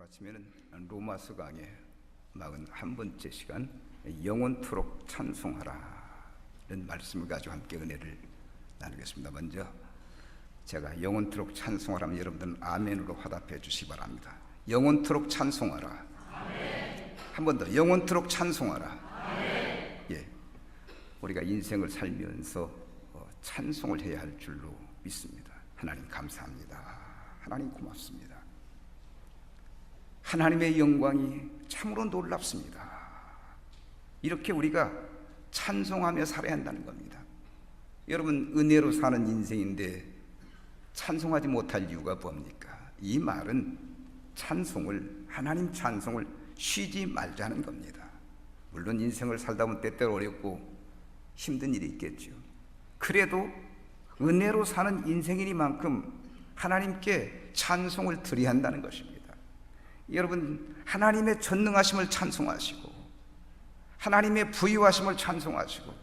아침에는 로마서 강의 41번째 시간 영원토록 찬송하라는 말씀을 가지고 함께 은혜를 나누겠습니다. 먼저 제가 영원토록 찬송하라면 여러분들은 아멘으로 화답해 주시기 바랍니다. 영원토록 찬송하라. 한 번 더 영원토록 찬송하라. 예, 우리가 인생을 살면서 찬송을 해야 할 줄로 믿습니다. 하나님 감사합니다. 하나님 고맙습니다. 하나님의 영광이 참으로 놀랍습니다. 이렇게 우리가 찬송하며 살아야 한다는 겁니다. 여러분, 은혜로 사는 인생인데 찬송하지 못할 이유가 뭡니까? 이 말은 찬송을, 하나님 찬송을 쉬지 말자는 겁니다. 물론 인생을 살다 보면 때때로 어렵고 힘든 일이 있겠죠. 그래도 은혜로 사는 인생이니만큼 하나님께 찬송을 드려야 한다는 것입니다. 여러분, 하나님의 전능하심을 찬송하시고 하나님의 부유하심을 찬송하시고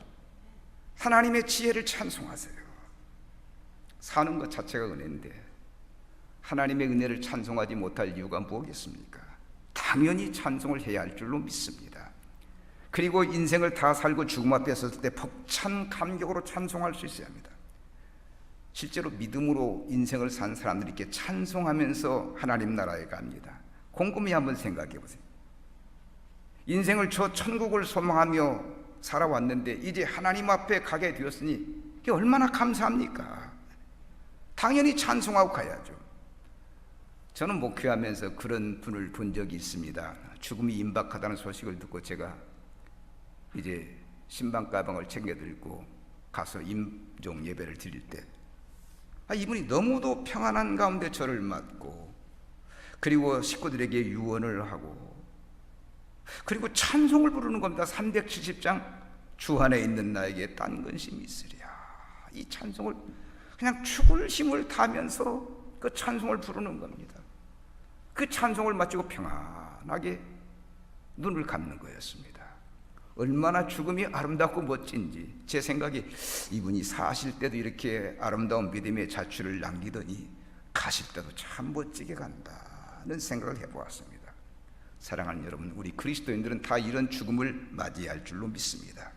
하나님의 지혜를 찬송하세요. 사는 것 자체가 은혜인데 하나님의 은혜를 찬송하지 못할 이유가 무엇이겠습니까? 당연히 찬송을 해야 할 줄로 믿습니다. 그리고 인생을 다 살고 죽음 앞에 섰을 때 벅찬 감격으로 찬송할 수 있어야 합니다. 실제로 믿음으로 인생을 산 사람들이 이렇게 찬송하면서 하나님 나라에 갑니다. 곰곰이 한번 생각해 보세요. 인생을 저 천국을 소망하며 살아왔는데 이제 하나님 앞에 가게 되었으니 이게 얼마나 감사합니까? 당연히 찬송하고 가야죠. 저는 목회하면서 그런 분을 본 적이 있습니다. 죽음이 임박하다는 소식을 듣고 제가 이제 신방 가방을 챙겨 들고 가서 임종 예배를 드릴 때 이분이 너무도 평안한 가운데 저를 맞고 그리고 식구들에게 유언을 하고 그리고 찬송을 부르는 겁니다. 370장 주 안에 있는 나에게 딴 근심이 있으랴. 이 찬송을 그냥 죽을 힘을 다하면서 그 찬송을 부르는 겁니다. 그 찬송을 마치고 평안하게 눈을 감는 거였습니다. 얼마나 죽음이 아름답고 멋진지 제 생각에 이분이 사실 때도 이렇게 아름다운 믿음의 자취를 남기더니 가실 때도 참 멋지게 간다는 생각을 해보았습니다. 사랑하는 여러분, 우리 그리스도인들은 다 이런 죽음을 맞이할 줄로 믿습니다.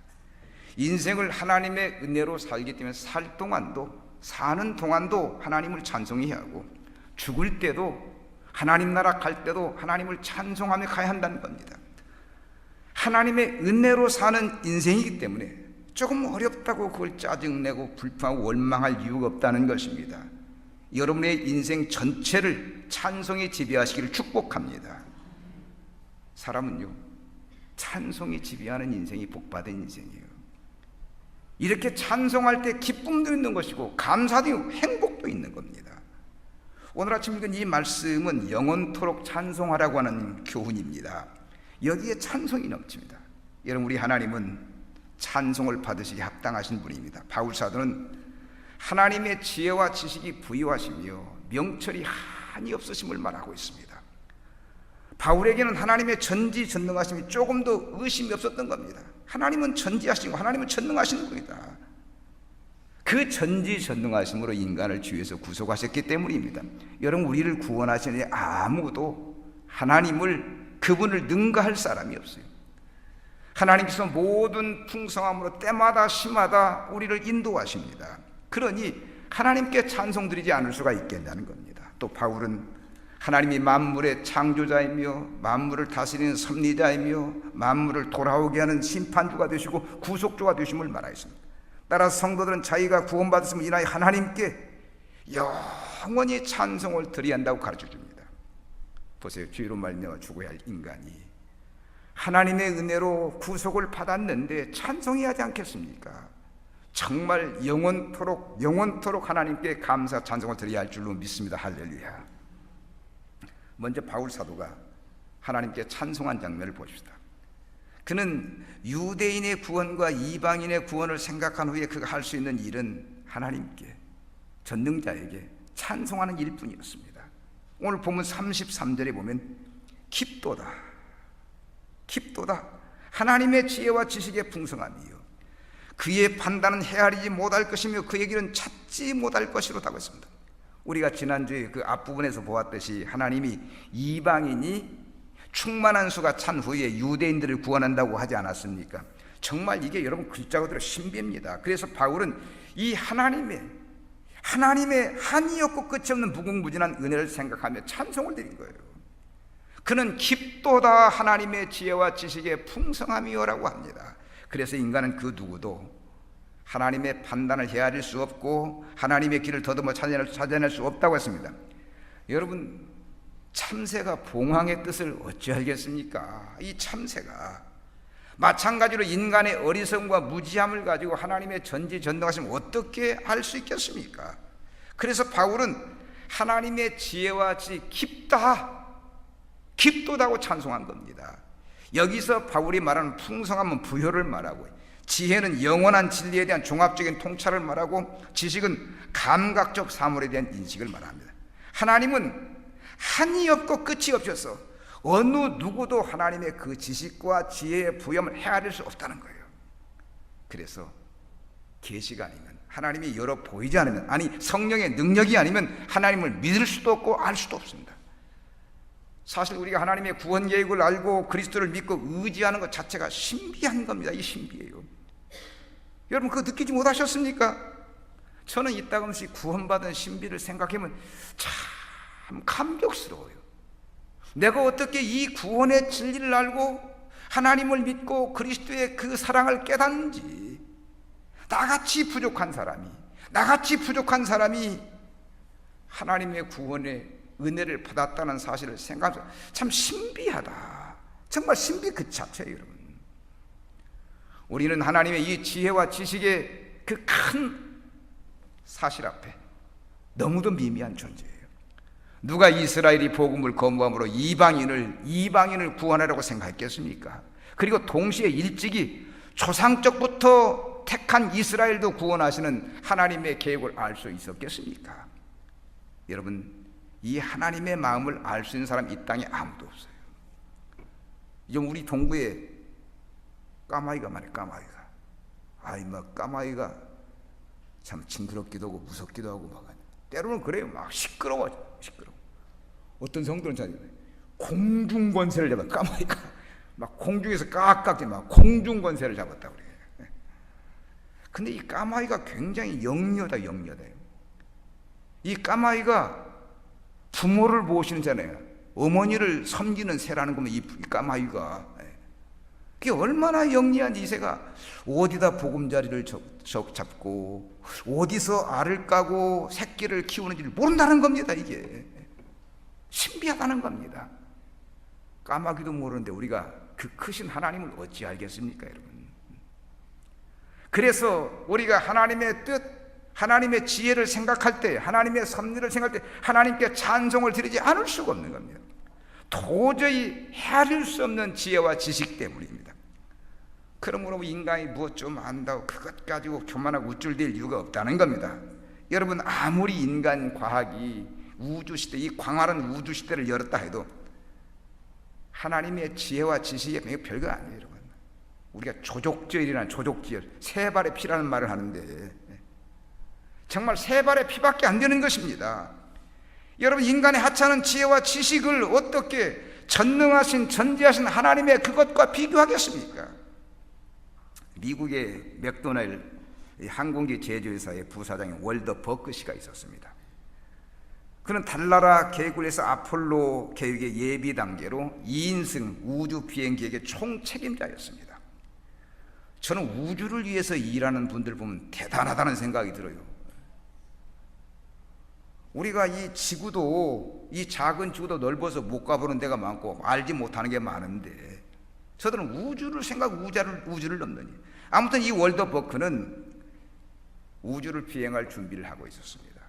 인생을 하나님의 은혜로 살기 때문에 살 동안도, 사는 동안도 하나님을 찬송해야 하고 죽을 때도 하나님 나라 갈 때도 하나님을 찬송하며 가야 한다는 겁니다. 하나님의 은혜로 사는 인생이기 때문에 조금 어렵다고 그걸 짜증내고 불평하고 원망할 이유가 없다는 것입니다. 여러분의 인생 전체를 찬송이 지배하시기를 축복합니다. 사람은요, 찬송이 지배하는 인생이 복받은 인생이에요. 이렇게 찬송할 때 기쁨도 있는 것이고 감사도 있고 행복도 있는 겁니다. 오늘 아침 읽은 이 말씀은 영원토록 찬송하라고 하는 교훈입니다. 여기에 찬송이 넘칩니다. 여러분, 우리 하나님은 찬송을 받으시기 합당하신 분입니다. 바울 사도는 하나님의 지혜와 지식이 부유하시며 명철이 한이 없으심을 말하고 있습니다. 바울에게는 하나님의 전지전능하심이 조금도 의심이 없었던 겁니다. 하나님은 전지하시고 하나님은 전능하신 분이다. 그 전지전능하심으로 인간을 죄에서 구속하셨기 때문입니다. 여러분, 우리를 구원하시는 아무도 그분을 능가할 사람이 없어요. 하나님께서 모든 풍성함으로 때마다 시마다 우리를 인도하십니다. 그러니 하나님께 찬송드리지 않을 수가 있겠냐는 겁니다. 또 바울은 하나님이 만물의 창조자이며 만물을 다스리는 섭리자이며 만물을 돌아오게 하는 심판주가 되시고 구속주가 되심을 말하였습니다. 따라서 성도들은 자기가 구원받았음을 인하여 하나님께 영원히 찬송을 드려야 한다고 가르쳐줍니다. 보세요. 죄로 말미암아 죽어야 할 인간이 하나님의 은혜로 구속을 받았는데 찬송해야 하지 않겠습니까? 정말 영원토록 하나님께 감사 찬송을 드려야 할 줄로 믿습니다. 할렐루야. 먼저 바울 사도가 하나님께 찬송한 장면을 보십시다. 그는 유대인의 구원과 이방인의 구원을 생각한 후에 그가 할 수 있는 일은 하나님께, 전능자에게 찬송하는 일뿐이었습니다. 오늘 보면 33절에 보면 깊도다 하나님의 지혜와 지식의 풍성함이요 그의 판단은 헤아리지 못할 것이며 그의 길은 찾지 못할 것이로다고 했습니다. 우리가 지난주에 그 앞부분에서 보았듯이 하나님이 이방인이 충만한 수가 찬 후에 유대인들을 구원한다고 하지 않았습니까? 정말 이게 여러분 글자 그대로 신비입니다. 그래서 바울은 이 하나님의 한이 없고 끝이 없는 무궁무진한 은혜를 생각하며 찬송을 드린 거예요. 그는 깊도다 하나님의 지혜와 지식의 풍성함이요라고 합니다. 그래서 인간은 그 누구도 하나님의 판단을 헤아릴 수 없고 하나님의 길을 더듬어 찾아낼 수 없다고 했습니다. 여러분, 참새가 봉황의 뜻을 어찌 알겠습니까? 이 참새가 마찬가지로 인간의 어리석음과 무지함을 가지고 하나님의 전지전능하심을 어떻게 알 수 있겠습니까? 그래서 바울은 하나님의 지혜와 지식 깊도다고 찬송한 겁니다. 여기서 바울이 말하는 풍성함은 부효를 말하고, 지혜는 영원한 진리에 대한 종합적인 통찰을 말하고, 지식은 감각적 사물에 대한 인식을 말합니다. 하나님은 한이 없고 끝이 없어서 어느 누구도 하나님의 그 지식과 지혜의 부여함을 헤아릴 수 없다는 거예요. 그래서 계시가 아니면, 하나님이 열어 보이지 않으면, 아니 성령의 능력이 아니면 하나님을 믿을 수도 없고 알 수도 없습니다. 사실 우리가 하나님의 구원 계획을 알고 그리스도를 믿고 의지하는 것 자체가 신비한 겁니다. 이 신비예요. 여러분 그거 느끼지 못하셨습니까? 저는 이따금씩 구원받은 신비를 생각하면 참 감격스러워요. 내가 어떻게 이 구원의 진리를 알고 하나님을 믿고 그리스도의 그 사랑을 깨닫는지, 나같이 부족한 사람이 하나님의 구원의 은혜를 받았다는 사실을 생각하면서 참 신비하다. 정말 신비 그 자체예요. 여러분, 우리는 하나님의 이 지혜와 지식의 그 큰 사실 앞에 너무도 미미한 존재예요. 누가 이스라엘이 복음을 거부함으로 이방인을 구원하려고 생각했겠습니까? 그리고 동시에 일찍이 조상적부터 택한 이스라엘도 구원하시는 하나님의 계획을 알 수 있었겠습니까? 여러분, 이 하나님의 마음을 알 수 있는 사람 이 땅에 아무도 없어요. 요즘 우리 동구에 까마귀가 많아요. 까마귀가 참 징그럽기도 하고 무섭기도 하고 막 때로는 그래요. 막 시끄러워. 어떤 성도는 공중 권세를 잡아. 까마귀가 막 공중에서 깍깍지 막 공중 권세를 잡았다고 그래요. 근데 이 까마귀가 굉장히 영리하다요. 이 까마귀가 부모를 모시는잖아요. 어머니를 섬기는 새라는 거면 이 까마귀가, 그게 얼마나 영리한지. 이 새가 어디다 보금자리를 잡고 어디서 알을 까고 새끼를 키우는지를 모른다는 겁니다. 이게 신비하다는 겁니다. 까마귀도 모르는데 우리가 그 크신 하나님을 어찌 알겠습니까, 여러분? 그래서 우리가 하나님의 뜻, 하나님의 지혜를 생각할 때, 하나님의 섭리를 생각할 때 하나님께 찬송을 드리지 않을 수가 없는 겁니다. 도저히 헤아릴 수 없는 지혜와 지식 때문입니다. 그러므로 인간이 무엇 좀 안다고 그것 가지고 교만하고 우쭐댈 이유가 없다는 겁니다. 여러분, 아무리 인간 과학이 우주시대, 이 광활한 우주시대를 열었다 해도 하나님의 지혜와 지식이 별거 아니에요. 여러분, 우리가 조족지혈이라는 조족지혈, 세 발의 피라는 말을 하는데 정말 세 발의 피밖에 안 되는 것입니다. 여러분, 인간의 하찮은 지혜와 지식을 어떻게 전능하신 전지하신 하나님의 그것과 비교하겠습니까? 미국의 맥도날드 항공기 제조회사의 부사장인 월더 버크시가 있었습니다. 그는 달나라 계획을 해서 아폴로 계획의 예비 단계로 2인승 우주 비행기에게 총책임자였습니다. 저는 우주를 위해서 일하는 분들 보면 대단하다는 생각이 들어요. 우리가 이 지구도, 이 작은 지구도 넓어서 못 가보는 데가 많고 알지 못하는 게 많은데 저들은 우주를 넘느니. 아무튼 이 월더 버크는 우주를 비행할 준비를 하고 있었습니다.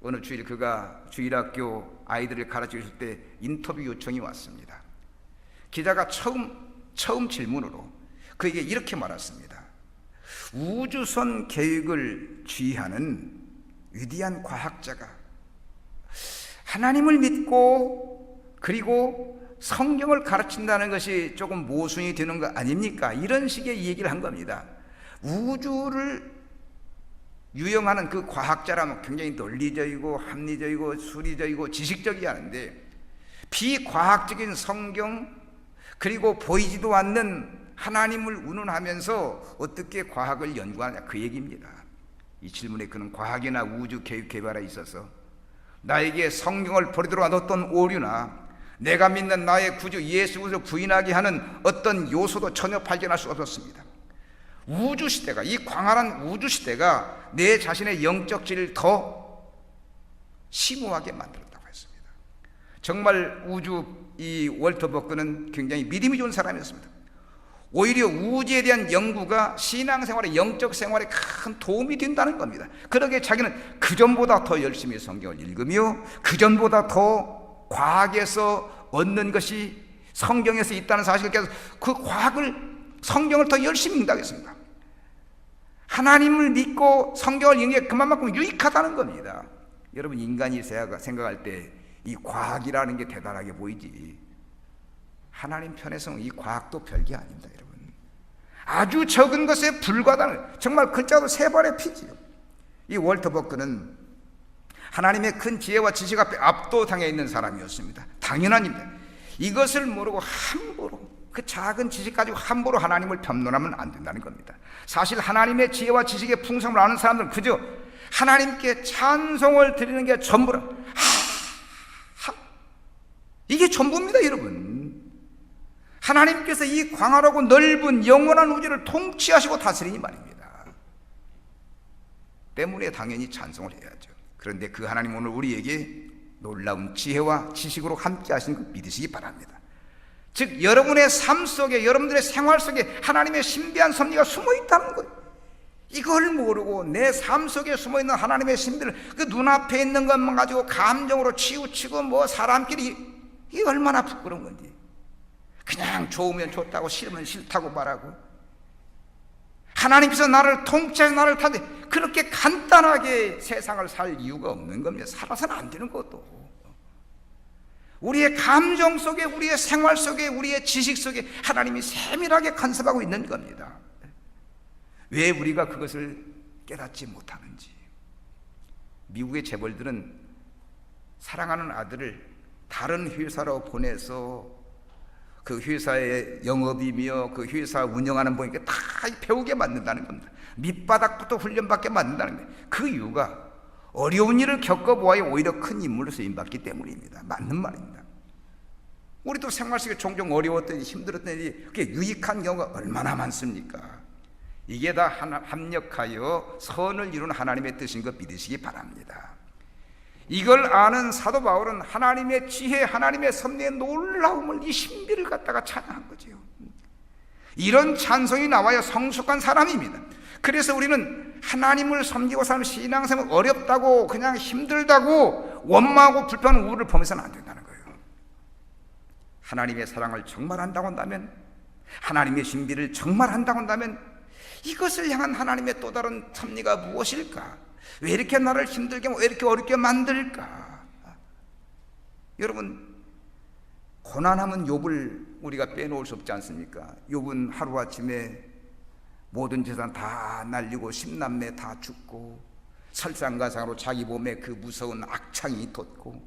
어느 주일 그가 주일학교 아이들을 가르쳐 줄 때 인터뷰 요청이 왔습니다. 기자가 처음 질문으로 그에게 이렇게 말했습니다. 우주선 계획을 지휘하는 위대한 과학자가 하나님을 믿고 그리고 성경을 가르친다는 것이 조금 모순이 되는 거 아닙니까? 이런 식의 얘기를 한 겁니다. 우주를 유형하는 그 과학자라면 굉장히 논리적이고 합리적이고 수리적이고 지식적이야 하는데, 비과학적인 성경 그리고 보이지도 않는 하나님을 운운하면서 어떻게 과학을 연구하냐, 그 얘기입니다. 이 질문에 그는 과학이나 우주 교육 개발에 있어서 나에게 성경을 버리도록 한 어떤 오류나 내가 믿는 나의 구주 예수 그리스도를 부인하게 하는 어떤 요소도 전혀 발견할 수 없었습니다. 우주시대가, 이 광활한 우주시대가 내 자신의 영적 질을 더 심오하게 만들었다고 했습니다. 정말 이 월터 버크는 굉장히 믿음이 좋은 사람이었습니다. 오히려 우주에 대한 연구가 신앙생활의 영적 생활에 큰 도움이 된다는 겁니다. 그러기에 자기는 그전보다 더 열심히 성경을 읽으며 그전보다 더 과학에서 얻는 것이 성경에서 있다는 사실을 깨서 그 성경을 더 열심히 읽는다고 했습니다. 하나님을 믿고 성경을 읽는 게 그만큼 유익하다는 겁니다. 여러분, 인간이 생각할 때 이 과학이라는 게 대단하게 보이지, 하나님 편에서는 이 과학도 별게 아닙니다. 여러분, 아주 적은 것에 불과하다는, 정말 글자도 세 발의 피지요. 이 월터 버크는 하나님의 큰 지혜와 지식 앞에 압도당해 있는 사람이었습니다. 당연한 일입니다. 이것을 모르고 함부로, 그 작은 지식 가지고 함부로 하나님을 변론하면 안 된다는 겁니다. 사실 하나님의 지혜와 지식의 풍성을 아는 사람들은 그저 하나님께 찬송을 드리는 게 전부라. 이게 전부입니다. 여러분, 하나님께서 이 광활하고 넓은 영원한 우주를 통치하시고 다스리니 말입니다. 때문에 당연히 찬송을 해야죠. 그런데 그 하나님 오늘 우리에게 놀라운 지혜와 지식으로 함께 하시는 걸 믿으시기 바랍니다. 즉, 여러분의 삶 속에, 여러분들의 생활 속에 하나님의 신비한 섭리가 숨어 있다는 거예요. 이걸 모르고 내 삶 속에 숨어 있는 하나님의 신비를 그 눈앞에 있는 것만 가지고 감정으로 치우치고 사람끼리, 이게 얼마나 부끄러운 건지. 그냥 좋으면 좋다고 싫으면 싫다고 말하고, 하나님께서 나를 통치해서 나를 타는데 그렇게 간단하게 세상을 살 이유가 없는 겁니다. 살아서는 안 되는 것도. 우리의 감정 속에, 우리의 생활 속에, 우리의 지식 속에 하나님이 세밀하게 간섭하고 있는 겁니다. 왜 우리가 그것을 깨닫지 못하는지. 미국의 재벌들은 사랑하는 아들을 다른 회사로 보내서 그 회사의 영업이며 그 회사 운영하는 분에게 다 배우게 만든다는 겁니다. 밑바닥부터 훈련받게 만든다는 거예요. 그 이유가 어려운 일을 겪어보아야 오히려 큰 인물로 쓰임받기 때문입니다. 맞는 말입니다. 우리도 생활 속에 종종 어려웠던 일, 힘들었던 일이 그게 유익한 경우가 얼마나 많습니까? 이게 다 합력하여 선을 이루는 하나님의 뜻인 것 믿으시기 바랍니다. 이걸 아는 사도 바울은 하나님의 지혜, 하나님의 섭리의 놀라움을, 이 신비를 갖다가 찬양한 거죠. 이런 찬송이 나와야 성숙한 사람입니다. 그래서 우리는 하나님을 섬기고 사는 신앙생활 어렵다고, 그냥 힘들다고 원망하고 불평하는 우울을 보면서는 안 된다는 거예요. 하나님의 사랑을 정말 한다고 한다면, 하나님의 신비를 정말 한다고 한다면, 이것을 향한 하나님의 또 다른 섭리가 무엇일까? 왜 이렇게 나를 힘들게, 왜 이렇게 어렵게 만들까? 여러분, 고난하면 욥을 우리가 빼놓을 수 없지 않습니까? 욥은 하루아침에 모든 재산 다 날리고 10남매 다 죽고 설상가상으로 자기 몸에 그 무서운 악창이 돋고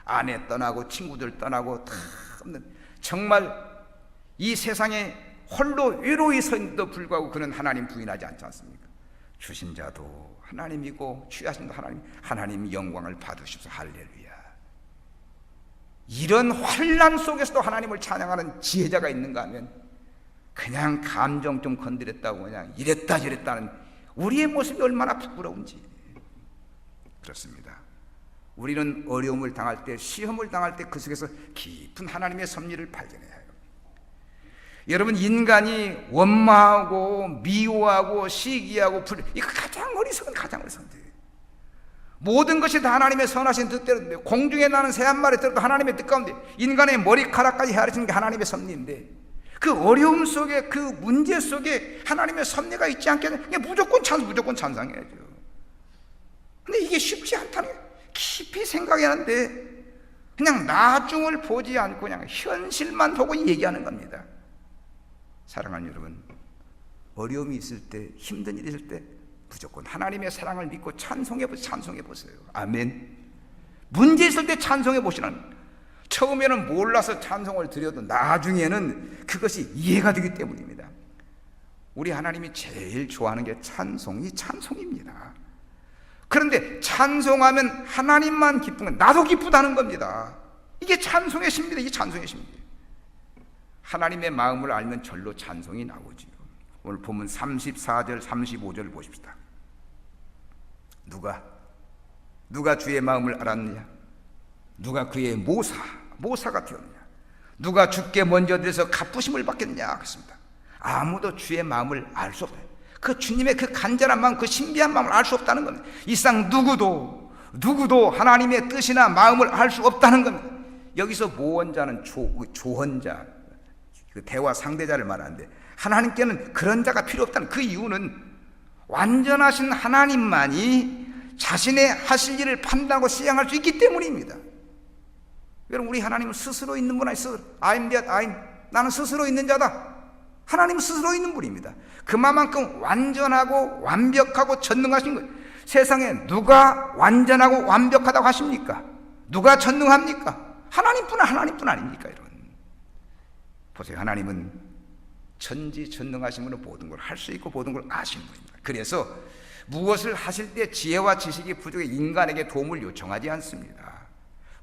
아내 떠나고 친구들 떠나고 다 없는, 정말 이 세상에 홀로 외로이 서 있는데도 불구하고 그는 하나님 부인하지 않지 않습니까? 주신 자도 하나님이고 취하신 자도 하나님 영광을 받으십시오. 할렐루야. 이런 환난 속에서도 하나님을 찬양하는 지혜자가 있는가 하면, 그냥 감정 좀 건드렸다고 그냥 이랬다 저랬다는 우리의 모습이 얼마나 부끄러운지. 그렇습니다. 우리는 어려움을 당할 때, 시험을 당할 때 그 속에서 깊은 하나님의 섭리를 발견해야 해요. 여러분, 인간이 원망하고 미워하고 시기하고 이거 가장 어리석은, 가장 어리석은 거예요. 모든 것이 다 하나님의 선하신 뜻대로, 공중에 나는 새 한 마리 들어도 하나님의 뜻 가운데 인간의 머리카락까지 헤아리시는 게 하나님의 섭리인데, 그 어려움 속에, 그 문제 속에 하나님의 섭리가 있지 않게 그냥 무조건 찬성해야죠. 근데 이게 쉽지 않다는 거예요. 깊이 생각하는데 그냥 나중을 보지 않고 그냥 현실만 보고 얘기하는 겁니다. 사랑하는 여러분, 어려움이 있을 때, 힘든 일이 있을 때 무조건 하나님의 사랑을 믿고 찬송해 보세요. 아멘. 문제 있을 때 찬송해 보시라는 거예요. 처음에는 몰라서 찬송을 드려도 나중에는 그것이 이해가 되기 때문입니다. 우리 하나님이 제일 좋아하는 게 찬송입니다. 그런데 찬송하면 하나님만 기쁘면 나도 기쁘다는 겁니다. 이게 찬송의 신비다. 이게 찬송의 신비. 하나님의 마음을 알면 절로 찬송이 나오지요. 오늘 보면 34절 35절 보십시다. 누가 주의 마음을 알았느냐? 누가 그의 모사가 되었느냐? 누가 주께 먼저 들여서 갚으심을 받겠느냐? 그렇습니다. 아무도 주의 마음을 알 수 없어요. 그 주님의 그 간절한 마음, 그 신비한 마음을 알 수 없다는 겁니다. 이 세상 누구도 하나님의 뜻이나 마음을 알 수 없다는 겁니다. 여기서 모원자는 조언자, 그 대화 상대자를 말하는데, 하나님께는 그런 자가 필요 없다는 그 이유는 완전하신 하나님만이 자신의 하실 일을 판단하고 시행할 수 있기 때문입니다. 여러분, 우리 하나님은 스스로 있는 분 아니에요. I'm that I'm. 나는 스스로 있는 자다. 하나님은 스스로 있는 분입니다. 그만큼 완전하고 완벽하고 전능하신 거예요. 세상에 누가 완전하고 완벽하다고 하십니까? 누가 전능합니까? 하나님뿐 아닙니까, 여러분? 보세요. 하나님은 전지전능하신 분은 모든 걸 할 수 있고 모든 걸 아시는 분입니다. 그래서 무엇을 하실 때 지혜와 지식이 부족해 인간에게 도움을 요청하지 않습니다.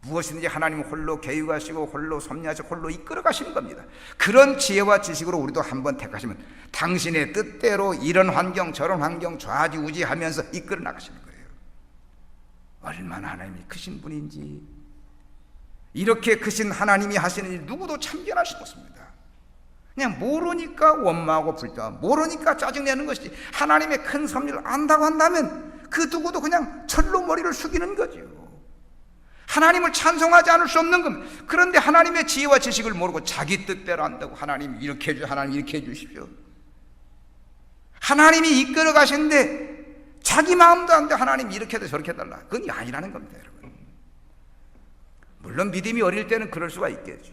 무엇이든지 하나님은 홀로 계획하시고 홀로 섭리하시고 홀로 이끌어 가시는 겁니다. 그런 지혜와 지식으로 우리도 한번 택하시면 당신의 뜻대로 이런 환경 저런 환경 좌지우지하면서 이끌어 나가시는 거예요. 얼마나 하나님이 크신 분인지, 이렇게 크신 하나님이 하시는 일 누구도 참견할 수 없습니다. 그냥 모르니까 원망하고 불평하고 모르니까 짜증내는 것이지, 하나님의 큰 섭리를 안다고 한다면 그 누구도 그냥 철로 머리를 숙이는 거죠. 하나님을 찬송하지 않을 수 없는 겁니다. 그런데 하나님의 지혜와 지식을 모르고 자기 뜻대로 한다고, 하나님 이렇게 해주십시오, 하나님 이렇게 해주십시오. 하나님이 이끌어 가시는데 자기 마음도 안 돼. 하나님 이렇게 해도 저렇게 해달라. 그건 아니라는 겁니다, 여러분. 물론 믿음이 어릴 때는 그럴 수가 있겠죠.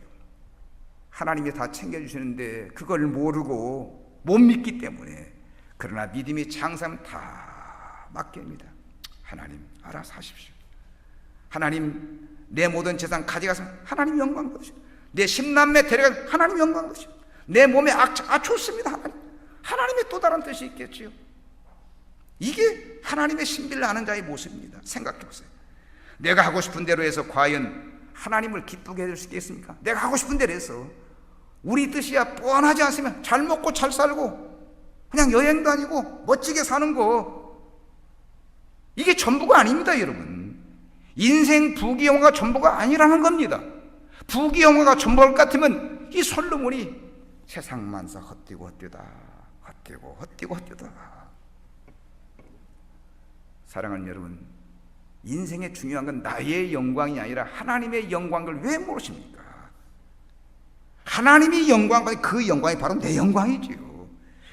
하나님이 다 챙겨주시는데 그걸 모르고 못 믿기 때문에. 그러나 믿음이 장사하면 다 맡깁니다. 하나님 알아서 하십시오. 하나님 내 모든 재산 가져가서 하나님 영광 받으시오. 내 10남매 데려가서 하나님 영광 받으시오. 내 몸에 좋습니다. 하나님의 또 다른 뜻이 있겠지요. 이게 하나님의 신비를 아는 자의 모습입니다. 생각해 보세요. 내가 하고 싶은 대로 해서 과연 하나님을 기쁘게 해줄 수 있겠습니까? 내가 하고 싶은 대로 해서 우리 뜻이야 뻔하지 않으면 잘 먹고 잘 살고 그냥 여행 다니고 멋지게 사는 거, 이게 전부가 아닙니다, 여러분. 인생 부귀영화가 전부가 아니라는 겁니다. 부귀영화가 전부일 것 같으면 이 솔로몬이 세상 만사 헛되고 헛되다. 사랑하는 여러분, 인생의 중요한 건 나의 영광이 아니라 하나님의 영광을 왜 모르십니까? 하나님이 영광 받는 그 영광이 바로 내 영광이지요.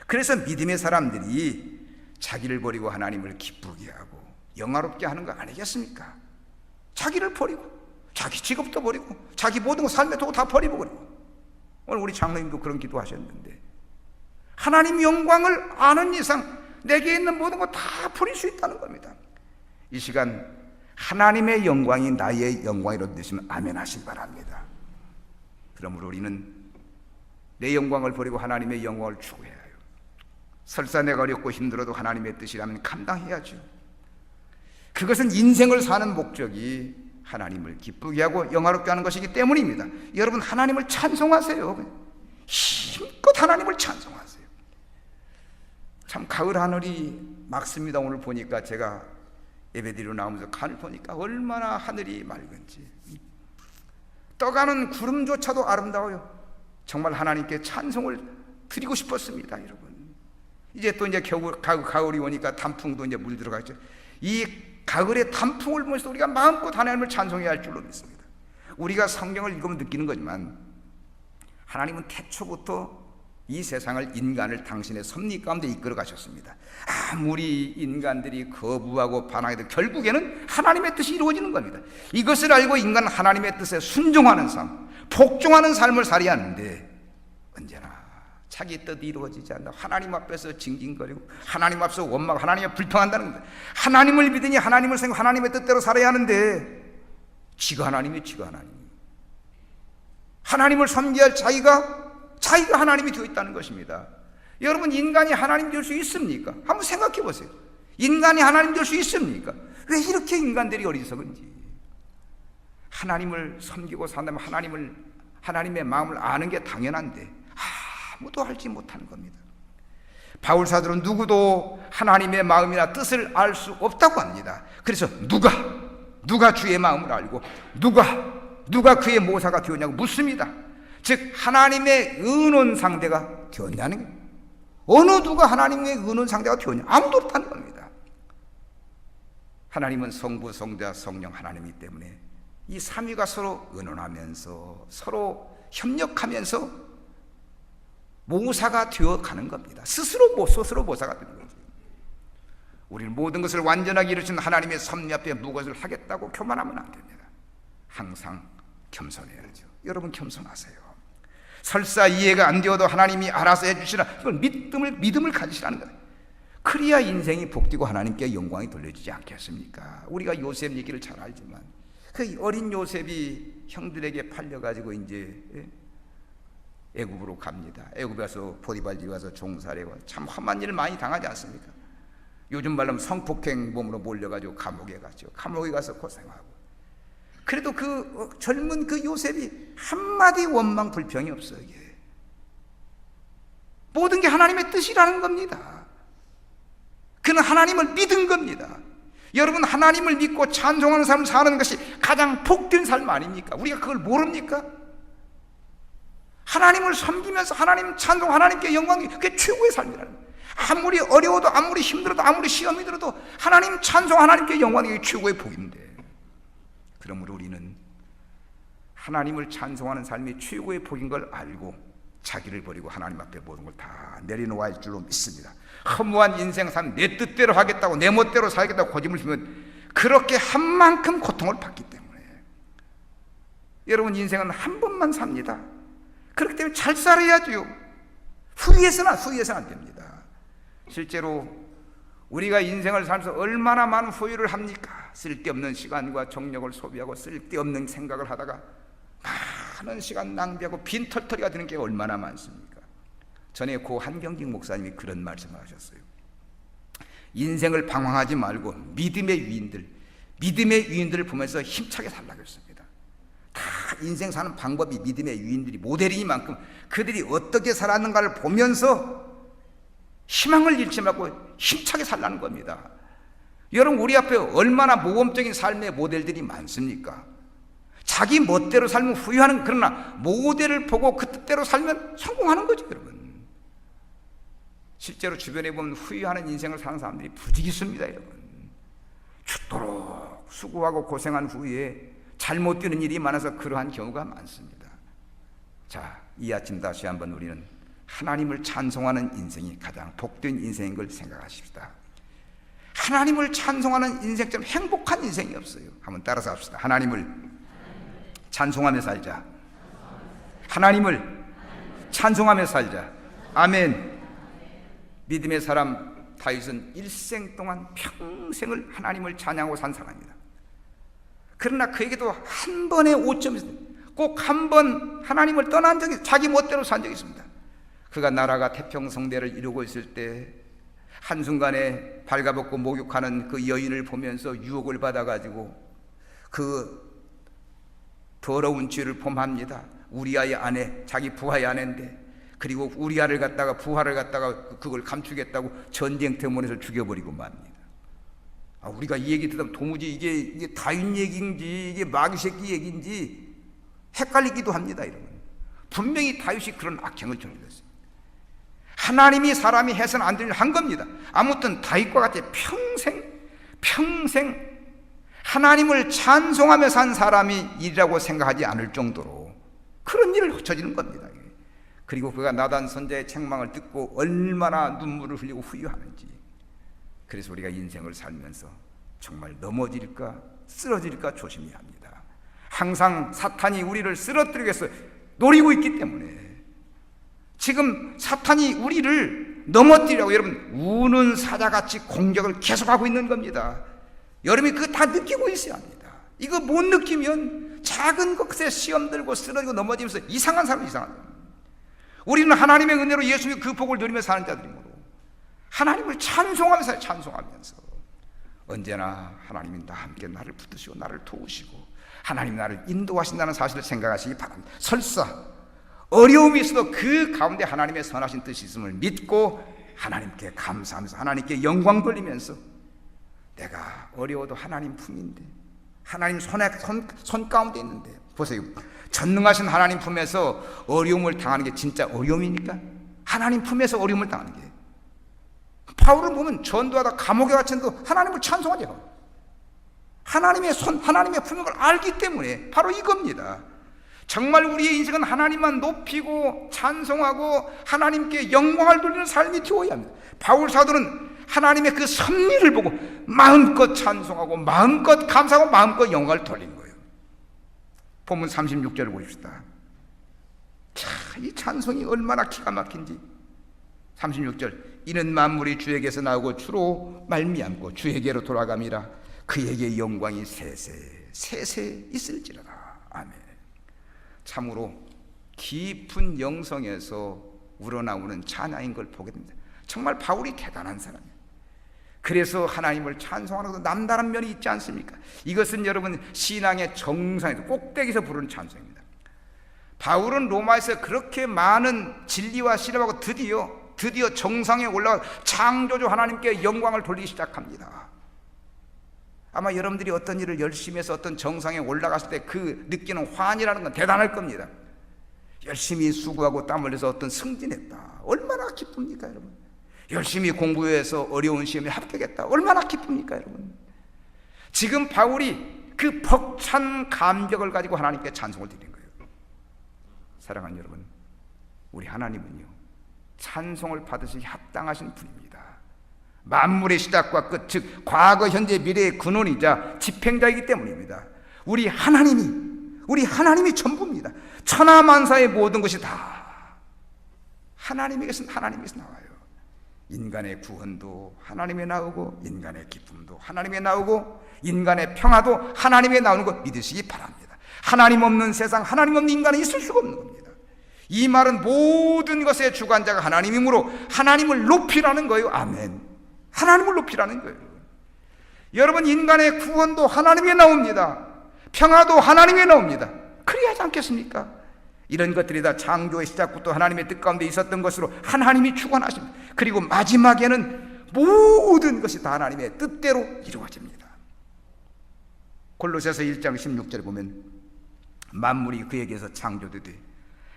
그래서 믿음의 사람들이 자기를 버리고 하나님을 기쁘게 하고 영화롭게 하는 거 아니겠습니까? 자기를 버리고 자기 직업도 버리고 자기 모든 거 삶의 도구 다 버리고 그리고. 오늘 우리 장로님도 그런 기도 하셨는데, 하나님 영광을 아는 이상 내게 있는 모든 거 다 버릴 수 있다는 겁니다. 이 시간 하나님의 영광이 나의 영광이라고 믿으시면 아멘 하시기 바랍니다. 그러므로 우리는 내 영광을 버리고 하나님의 영광을 추구해야 해요. 설사 내가 어렵고 힘들어도 하나님의 뜻이라면 감당해야죠. 그것은 인생을 사는 목적이 하나님을 기쁘게 하고 영화롭게 하는 것이기 때문입니다. 여러분, 하나님을 찬송하세요. 힘껏 하나님을 찬송하세요. 참 가을 하늘이 맑습니다. 오늘 보니까 제가 예배드리러 나오면서 하늘 보니까 얼마나 하늘이 맑은지, 떠가는 구름조차도 아름다워요. 정말 하나님께 찬송을 드리고 싶었습니다, 여러분. 이제 또 이제 가을이 오니까 단풍도 이제 물 들어가죠. 이 가을의 단풍을 보면서 우리가 마음껏 하나님을 찬송해야 할 줄로 믿습니다. 우리가 성경을 읽으면 느끼는 거지만 하나님은 태초부터 이 세상을, 인간을 당신의 섭리 가운데 이끌어 가셨습니다. 아무리 인간들이 거부하고 반항해도 결국에는 하나님의 뜻이 이루어지는 겁니다. 이것을 알고 인간은 하나님의 뜻에 순종하는 삶, 복종하는 삶을 살아야 하는데 언제나 자기 뜻이 이루어지지 않는다. 하나님 앞에서 징징거리고 하나님 앞에서 원망하고 하나님을 불평한다는 겁니다. 하나님을 믿으니 하나님을 생각 하나님의 뜻대로 살아야 하는데 지가 하나님이 지가 하나님. 하나님을 섬겨야 할 자기가 하나님이 되어 있다는 것입니다. 여러분, 인간이 하나님 될 수 있습니까? 한번 생각해 보세요. 인간이 하나님 될 수 있습니까? 왜 이렇게 인간들이 어리석은지. 하나님을 섬기고 산다면 하나님의 마음을 아는 게 당연한데 아무도 알지 못하는 겁니다. 바울 사도는 누구도 하나님의 마음이나 뜻을 알 수 없다고 합니다. 그래서 누가 주의 마음을 알고 누가 그의 모사가 되었냐고 묻습니다. 즉 하나님의 의논 상대가 되었냐는 거예요. 어느 누가 하나님의 의논 상대가 되었냐? 아무도 없다는 겁니다. 하나님은 성부, 성자, 성령 하나님이기 때문에 이 삼위가 서로 의논하면서 서로 협력하면서 모사가 되어가는 겁니다. 스스로 모사가 되는 거죠. 우리는 모든 것을 완전하게 이루신 하나님의 섭리 앞에 무엇을 하겠다고 교만하면 안 됩니다. 항상 겸손해야죠. 여러분 겸손하세요. 설사 이해가 안 되어도 하나님이 알아서 해주시라. 이걸 믿음을 가지시라는 거예요. 그래야 인생이 복되고 하나님께 영광이 돌려지지 않겠습니까? 우리가 요셉 얘기를 잘 알지만 그 어린 요셉이 형들에게 팔려가지고 이제 애굽으로 갑니다. 애굽에 가서 보디발 집에 가서 종살이고 참 험한 일을 많이 당하지 않습니까? 요즘 말로 성폭행범으로 몰려가지고 감옥에 갔죠. 감옥에 가서 고생하고. 그래도 그 젊은 그 요셉이 한마디 원망 불평이 없어요. 이게. 모든 게 하나님의 뜻이라는 겁니다. 그는 하나님을 믿은 겁니다. 여러분, 하나님을 믿고 찬송하는 삶을 사는 것이 가장 복된 삶 아닙니까? 우리가 그걸 모릅니까? 하나님을 섬기면서 하나님 찬송, 하나님께 영광이 그게 최고의 삶이라는 거예요. 아무리 어려워도 아무리 힘들어도 아무리 시험이 들어도 하나님 찬송, 하나님께 영광이 그게 최고의 복인데, 그러므로 우리는 하나님을 찬송하는 삶이 최고의 복인 걸 알고 자기를 버리고 하나님 앞에 모든 걸 다 내려놓아야 할 줄로 믿습니다. 허무한 인생 삶, 내 뜻대로 하겠다고 내 멋대로 살겠다고 고집을 피우면 그렇게 한 만큼 고통을 받기 때문에 여러분, 인생은 한 번만 삽니다. 그렇기 때문에 잘 살아야죠. 후회해서는 안 됩니다. 실제로 우리가 인생을 살면서 얼마나 많은 후회를 합니까? 쓸데없는 시간과 정력을 소비하고 쓸데없는 생각을 하다가 많은 시간 낭비하고 빈털터리가 되는 게 얼마나 많습니까? 전에 고 한경직 목사님이 그런 말씀을 하셨어요. 인생을 방황하지 말고 믿음의 위인들을 보면서 힘차게 살라고 했습니다. 다 인생 사는 방법이 믿음의 위인들이 모델이니만큼 그들이 어떻게 살았는가를 보면서 희망을 잃지 말고 힘차게 살라는 겁니다. 여러분, 우리 앞에 얼마나 모험적인 삶의 모델들이 많습니까? 자기 멋대로 살면 후회하는, 그러나 모델을 보고 그 뜻대로 살면 성공하는 거죠. 여러분, 실제로 주변에 보면 후회하는 인생을 사는 사람들이 부지기 있습니다. 여러분, 죽도록 수고하고 고생한 후에 잘못되는 일이 많아서 그러한 경우가 많습니다. 자, 이 아침 다시 한번 우리는 하나님을 찬송하는 인생이 가장 복된 인생인 걸 생각하십시다. 하나님을 찬송하는 인생처럼 행복한 인생이 없어요. 한번 따라서 합시다. 하나님을 찬송하며 살자. 하나님을 찬송하며 살자. 아멘. 믿음의 사람 다윗은 일생 동안 평생을 하나님을 찬양하고 산 사람입니다. 그러나 그에게도 한 번의 오점이 있습니다. 꼭 한 번 하나님을 떠난 적이, 자기 멋대로 산 적이 있습니다. 그가 나라가 태평성대를 이루고 있을 때 한순간에 발가벗고 목욕하는 그 여인을 보면서 유혹을 받아가지고 그 더러운 죄를 범합니다. 우리아의 아내, 자기 부하의 아내인데, 그리고 우리아를 갖다가 부하를 갖다가 그걸 감추겠다고 전쟁터문에서 죽여버리고 맙니다. 우리가 이 얘기 듣다 보면 도무지 이게 다윗 얘기인지 이게 마귀새끼 얘기인지 헷갈리기도 합니다. 여러분, 분명히 다윗이 그런 악행을 저질렀어요. 하나님이 사람이 해서는 안 되는 한 겁니다. 아무튼 다윗과 같이 평생 하나님을 찬송하며 산 사람이 일이라고 생각하지 않을 정도로 그런 일을 저지른 겁니다. 그리고 그가 나단 선자의 책망을 듣고 얼마나 눈물을 흘리고 후회하는지. 그래서 우리가 인생을 살면서 정말 넘어질까 쓰러질까 조심해야 합니다. 항상 사탄이 우리를 쓰러뜨리기 위해서 노리고 있기 때문에 지금 사탄이 우리를 넘어뜨리라고 여러분 우는 사자같이 공격을 계속하고 있는 겁니다. 여러분이 그거 다 느끼고 있어야 합니다. 이거 못 느끼면 작은 것에 시험 들고 쓰러지고 넘어지면서 이상한 사람, 이상한 사람. 우리는 하나님의 은혜로 예수님의 그 복을 누리며 사는 자들이므로 하나님을 찬송하면서 찬송하면서 언제나 하나님이 나와 함께 나를 붙드시고 나를 도우시고 하나님 나를 인도하신다는 사실을 생각하시기 바랍니다. 설사 어려움이 있어도 그 가운데 하나님의 선하신 뜻이 있음을 믿고 하나님께 감사하면서 하나님께 영광 돌리면서 내가 어려워도 하나님 품인데 하나님 손 가운데 있는데 보세요. 전능하신 하나님 품에서 어려움을 당하는 게 진짜 어려움입니까? 하나님 품에서 어려움을 당하는 게. 바울을 보면 전도하다 감옥에 갇힌도 하나님을 찬송하죠. 하나님의 손, 하나님의 품인 걸 알기 때문에 바로 이겁니다. 정말 우리의 인생은 하나님만 높이고 찬송하고 하나님께 영광을 돌리는 삶이 되어야 합니다. 바울 사도는 하나님의 그 섭리를 보고 마음껏 찬송하고 마음껏 감사하고 마음껏 영광을 돌린 거예요. 본문 36절을 보십시다. 자, 이 찬송이 얼마나 기가 막힌지. 36절 이는 만물이 주에게서 나오고 주로 말미암고 주에게로 돌아감이라 그에게 영광이 세세 있을지라라. 아멘. 참으로 깊은 영성에서 우러나오는 찬양인 걸 보게 됩니다. 정말 바울이 대단한 사람이에요. 그래서 하나님을 찬송하는 것도 남다른 면이 있지 않습니까? 이것은 여러분 신앙의 정상에서 꼭대기에서 부르는 찬송입니다. 바울은 로마에서 그렇게 많은 진리와 신뢰하고 드디어 정상에 올라가 창조주 하나님께 영광을 돌리기 시작합니다. 아마 여러분들이 어떤 일을 열심히 해서 어떤 정상에 올라갔을 때 그 느끼는 환희라는 건 대단할 겁니다. 열심히 수고하고 땀 흘려서 어떤 승진했다. 얼마나 기쁩니까 여러분? 열심히 공부해서 어려운 시험에 합격했다. 얼마나 기쁩니까 여러분? 지금 바울이 그 벅찬 감격을 가지고 하나님께 찬송을 드린 거예요. 사랑하는 여러분, 우리 하나님은요 찬송을 받으시기 합당하신 분입니다. 만물의 시작과 끝, 즉 과거, 현재, 미래의 근원이자 집행자이기 때문입니다. 우리 하나님이 전부입니다. 천하만사의 모든 것이 다 하나님에게서 나와요. 인간의 구원도 하나님에 나오고 인간의 기쁨도 하나님에 나오고 인간의 평화도 하나님에 나오는 것 믿으시기 바랍니다. 하나님 없는 세상, 하나님 없는 인간은 있을 수가 없는 겁니다. 이 말은 모든 것의 주관자가 하나님이므로 하나님을 높이라는 거예요. 아멘. 하나님을 높이라는 거예요. 여러분, 인간의 구원도 하나님에 나옵니다. 평화도 하나님에 나옵니다. 그래야 하지 않겠습니까? 이런 것들이 다 창조의 시작부터 하나님의 뜻 가운데 있었던 것으로 하나님이 주관하십니다. 그리고 마지막에는 모든 것이 다 하나님의 뜻대로 이루어집니다. 골로새서 1장 16절에 보면 만물이 그에게서 창조되되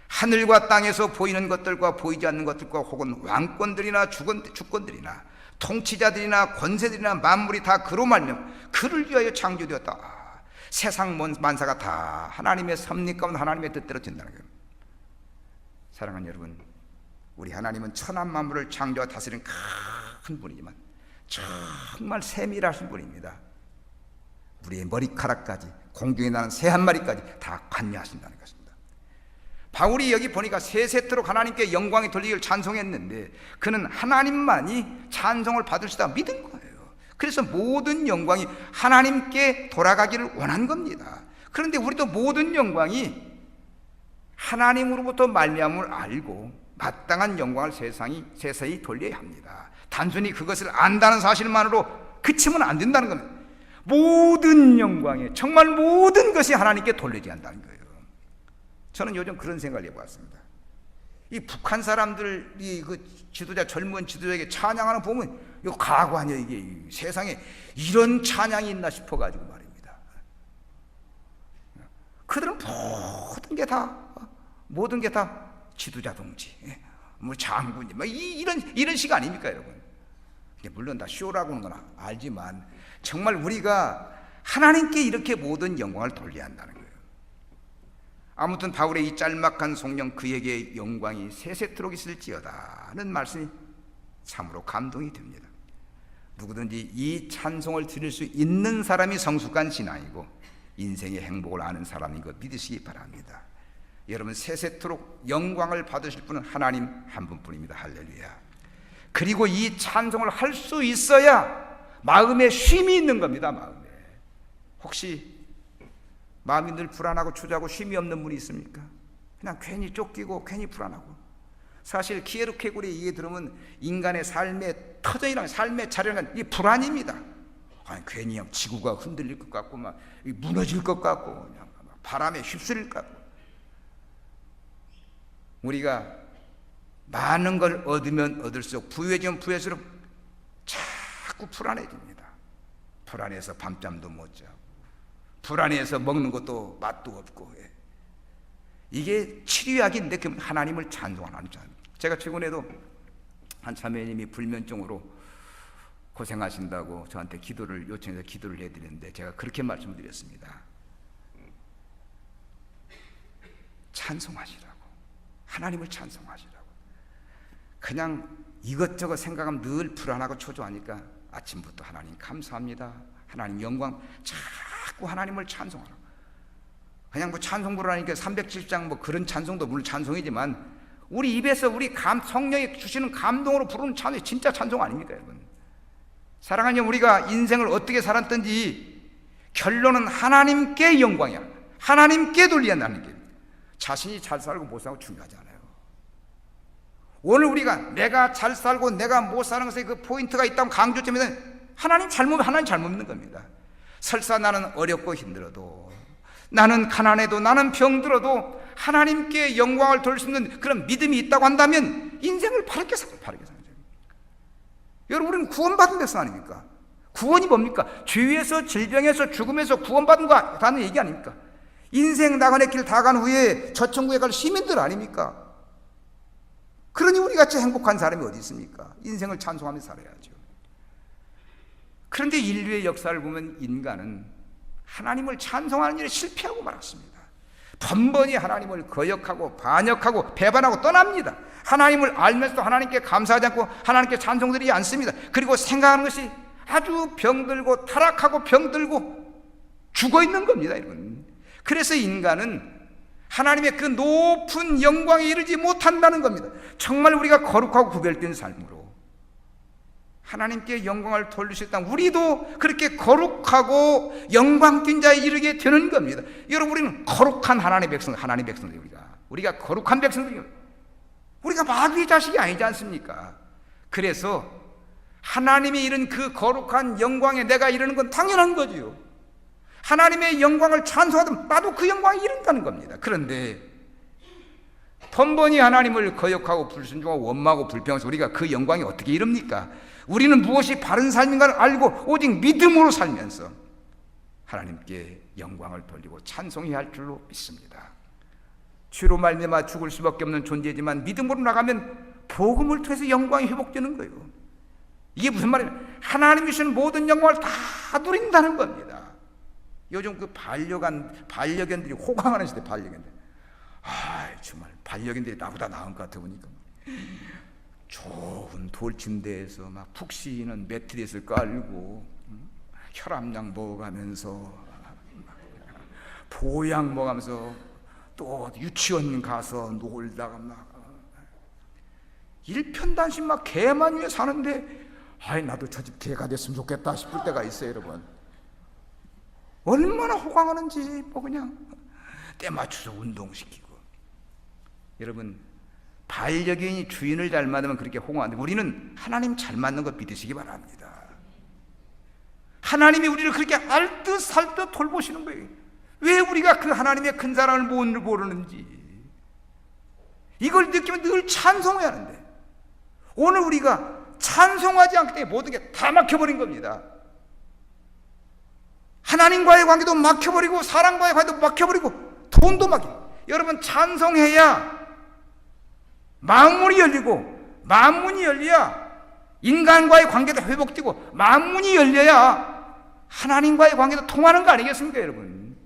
하늘과 땅에서 보이는 것들과 보이지 않는 것들과 혹은 왕권들이나 주권들이나 통치자들이나 권세들이나 만물이 다 그로 말미암아 그를 위하여 창조되었다. 세상 만사가 다 하나님의 섭리 가운데 하나님의 뜻대로 된다는 거예요. 사랑하는 여러분, 우리 하나님은 천하 만물을 창조와 다스리는 큰 분이지만 정말 세밀하신 분입니다. 우리의 머리카락까지 공중에 나는 새 한 마리까지 다 관여하신다는 것입니다. 바울이 여기 보니까 세세토록 하나님께 영광이 돌리기를 찬송했는데 그는 하나님만이 찬송을 받을 수 있다 믿은 거예요. 그래서 모든 영광이 하나님께 돌아가기를 원한 겁니다. 그런데 우리도 모든 영광이 하나님으로부터 말미암음을 알고 마땅한 영광을 세상이 돌려야 합니다. 단순히 그것을 안다는 사실만으로 그치면 안 된다는 겁니다. 모든 영광에 정말 모든 것이 하나님께 돌려져야 한다는 거예요. 저는 요즘 그런 생각을 해봤습니다. 이 북한 사람들이 그 젊은 지도자에게 찬양하는 보면 이거 가고 아니야. 이게 세상에 이런 찬양이 있나 싶어가지고 말입니다. 그들은 모든 게 다 지도자 동지, 뭐 장군님, 뭐 이런 식 아닙니까, 여러분? 물론 다 쇼라고 하는 건 알지만 정말 우리가 하나님께 이렇게 모든 영광을 돌려야 한다는 거예요. 아무튼 바울의 이 짤막한 성령 그에게 영광이 세세토록 있을지어다는 말씀이 참으로 감동이 됩니다. 누구든지 이 찬송을 드릴 수 있는 사람이 성숙한 신앙이고 인생의 행복을 아는 사람인 것 믿으시기 바랍니다. 여러분 세세토록 영광을 받으실 분은 하나님 한 분뿐입니다. 할렐루야. 그리고 이 찬송을 할 수 있어야 마음에 쉼이 있는 겁니다. 마음에. 혹시 마음이 늘 불안하고 초조하고 쉼이 없는 분이 있습니까? 그냥 괜히 쫓기고 괜히 불안하고. 사실 키에르케고르의 얘기 들으면 인간의 삶의 터전이랑 삶의 자료는 이 불안입니다. 아니, 괜히 지구가 흔들릴 것 같고 막 무너질 것 같고 그냥 바람에 휩쓸릴 것 같고. 우리가 많은 걸 얻으면 얻을수록 부유해지면 부유할수록 자꾸 불안해집니다. 불안해서 밤잠도 못 자고 불안해서 먹는 것도 맛도 없고. 이게 치료약인데 그 하나님을 찬송하는 자. 제가 최근에도 한 자매님이 불면증으로 고생하신다고 저한테 기도를 요청해서 기도를 해드렸는데 제가 그렇게 말씀드렸습니다. 찬송하시라고. 하나님을 찬송하시라고. 그냥 이것저것 생각하면 늘 불안하고 초조하니까 아침부터 하나님 감사합니다, 하나님 영광, 자꾸 하나님을 찬송하라고. 그냥 뭐 찬송 부르라니까 370장 뭐 그런 찬송도 물론 찬송이지만 우리 입에서 우리 성령이 주시는 감동으로 부르는 찬송이 진짜 찬송 아닙니까, 여러분? 사랑하는 여러분, 우리가 인생을 어떻게 살았든지 결론은 하나님께 영광이야. 하나님께 돌려야하는 게. 자신이 잘 살고 못 살고 중요하지 않아요. 오늘 우리가 내가 잘 살고 내가 못 사는 것에 그 포인트가 있다면 강조점에는 하나님 잘못 믿는 겁니다. 설사 나는 어렵고 힘들어도, 나는 가난해도, 나는 병들어도 하나님께 영광을 돌릴 수 있는 그런 믿음이 있다고 한다면 인생을 바르게 살아요. 여러분, 우리는 구원받은 백성 아닙니까? 구원이 뭡니까? 죄에서, 질병에서, 죽음에서 구원받은 거라는 얘기 아닙니까? 인생 나그네 길 다 간 후에 저천국에 갈 시민들 아닙니까? 그러니 우리 같이 행복한 사람이 어디 있습니까? 인생을 찬송하며 살아야죠. 그런데 인류의 역사를 보면 인간은 하나님을 찬송하는 일에 실패하고 말았습니다. 번번이 하나님을 거역하고 반역하고 배반하고 떠납니다. 하나님을 알면서도 하나님께 감사하지 않고 하나님께 찬송드리지 않습니다. 그리고 생각하는 것이 아주 병들고 타락하고 병들고 죽어있는 겁니다, 여러분. 그래서 인간은 하나님의 그 높은 영광에 이르지 못한다는 겁니다. 정말 우리가 거룩하고 구별된 삶으로 하나님께 영광을 돌릴 수 있다면 우리도 그렇게 거룩하고 영광된 자에 이르게 되는 겁니다. 여러분, 우리는 거룩한 하나님의 백성들, 우리가 거룩한 백성들이에요. 우리가 마귀의 자식이 아니지 않습니까? 그래서 하나님이 이룬 그 거룩한 영광에 내가 이르는 건 당연한 거지요. 하나님의 영광을 찬송하면 나도 그 영광에 이른다는 겁니다. 그런데 번번이 하나님을 거역하고 불순종하고 원망하고 불평해서 우리가 그 영광에 어떻게 이릅니까? 우리는 무엇이 바른 삶인가를 알고 오직 믿음으로 살면서 하나님께 영광을 돌리고 찬송해야 할 줄로 믿습니다. 죄로 말미암아 죽을 수밖에 없는 존재지만 믿음으로 나가면 복음을 통해서 영광이 회복되는 거예요. 이게 무슨 말이냐면 하나님이 주시는 모든 영광을 다 누린다는 겁니다. 요즘 그 반려견들이 호강하는 시대. 반려견들, 정말 반려견들이 나보다 나은 것 같아 보니까 좋은 돌침대에서 막 푹 쉬는 매트리스를 깔고 혈압약 먹어가면서 보약 먹으면서 또 유치원 가서 놀다가 막 일편단심 막 개만 위해 사는데 나도 저 집 개가 됐으면 좋겠다 싶을 때가 있어요, 여러분. 얼마나 호강하는지 뭐 그냥 때 맞춰서 운동시키고. 여러분, 반려견이 주인을 잘 맞으면 그렇게 호강하는데 우리는 하나님 잘 맞는 거 믿으시기 바랍니다. 하나님이 우리를 그렇게 알듯 살듯 돌보시는 거예요. 왜 우리가 그 하나님의 큰 사랑을 모르는지 이걸 느끼면 늘 찬송해야 하는데 오늘 우리가 찬송하지 않기 때문에 모든 게 다 막혀버린 겁니다. 하나님과의 관계도 막혀버리고 사람과의 관계도 막혀버리고 돈도 막혀. 여러분, 찬송해야 마음문이 열리고 마음문이 열려야 인간과의 관계도 회복되고 마음문이 열려야 하나님과의 관계도 통하는 거 아니겠습니까, 여러분?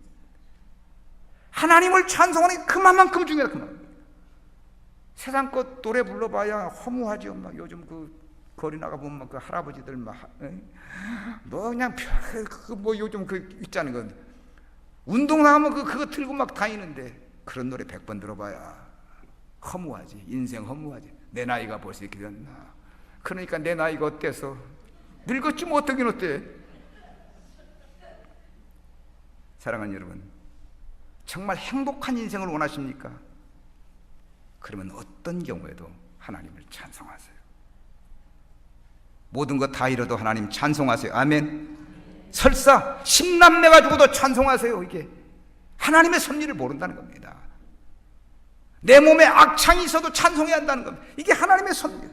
하나님을 찬송하는 게 그만큼 중요하다. 그만큼. 세상 것 노래 불러봐야 허무하죠. 막 요즘 그 거리 나가 보면 그 할아버지들 막 뭐 그냥 뭐 요즘 그 있잖아요. 그 운동 나가면 그거 들고 막 다니는데 그런 노래 100번 들어봐야 허무하지. 인생 허무하지. 내 나이가 벌써 이렇게 됐나. 그러니까 내 나이가 어때서 늙었지 뭐 어떻긴 어때. 사랑하는 여러분, 정말 행복한 인생을 원하십니까? 그러면 어떤 경우에도 하나님을 찬송하세요. 모든 것 다 잃어도 하나님 찬송하세요. 아멘. 설사 10남매가 죽어도 찬송하세요. 이게 하나님의 섭리를 모른다는 겁니다. 내 몸에 악창이 있어도 찬송해야 한다는 겁니다. 이게 하나님의 섭리.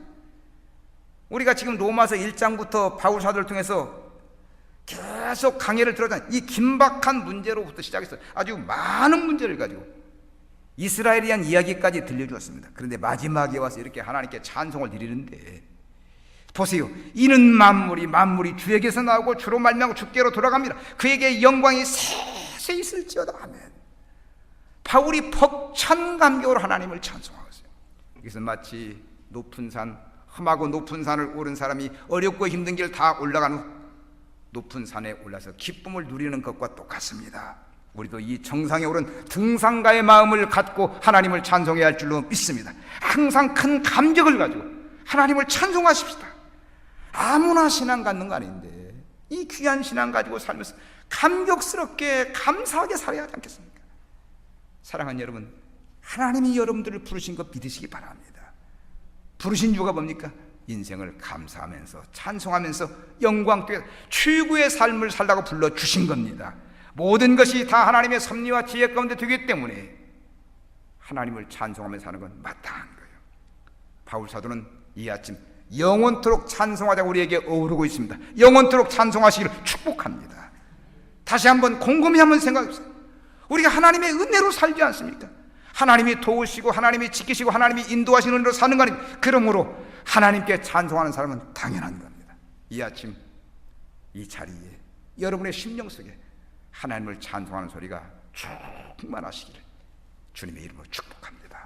우리가 지금 로마서 1장부터 바울 사도를 통해서 계속 강해를 들었잖아요. 이 긴박한 문제로부터 시작해서 아주 많은 문제를 가지고 이스라엘에 대한 이야기까지 들려주었습니다. 그런데 마지막에 와서 이렇게 하나님께 찬송을 드리는데 보세요. 이는 만물이 주에게서 나오고 주로 말미암고 주께로 돌아갑니다. 그에게 영광이 세세 있을지어다. 아멘. 바울이 벅찬 감격으로 하나님을 찬송하고 있어요. 이것은 마치 높은 산, 험하고 높은 산을 오른 사람이 어렵고 힘든 길 다 올라간 후 높은 산에 올라서 기쁨을 누리는 것과 똑같습니다. 우리도 이 정상에 오른 등산가의 마음을 갖고 하나님을 찬송해야 할 줄로 믿습니다. 항상 큰 감격을 가지고 하나님을 찬송하십시다. 아무나 신앙 갖는 거 아닌데 이 귀한 신앙 가지고 살면서 감격스럽게 감사하게 살아야 하지 않겠습니까? 사랑하는 여러분, 하나님이 여러분들을 부르신 것 믿으시기 바랍니다. 부르신 이유가 뭡니까? 인생을 감사하면서 찬송하면서 영광되게 최고의 삶을 살라고 불러주신 겁니다. 모든 것이 다 하나님의 섭리와 지혜 가운데 되기 때문에 하나님을 찬송하면서 사는 건 마땅한 거예요. 바울 사도는 이 아침 영원토록 찬송하자고 우리에게 어우르고 있습니다. 영원토록 찬송하시기를 축복합니다. 다시 한번 곰곰이 한번 생각해보세요. 우리가 하나님의 은혜로 살지 않습니까? 하나님이 도우시고 하나님이 지키시고 하나님이 인도하시는 은혜로 사는 거 아닙니까? 그러므로 하나님께 찬송하는 사람은 당연한 겁니다. 이 아침 이 자리에 여러분의 심령 속에 하나님을 찬송하는 소리가 충만하시기를 주님의 이름으로 축복합니다.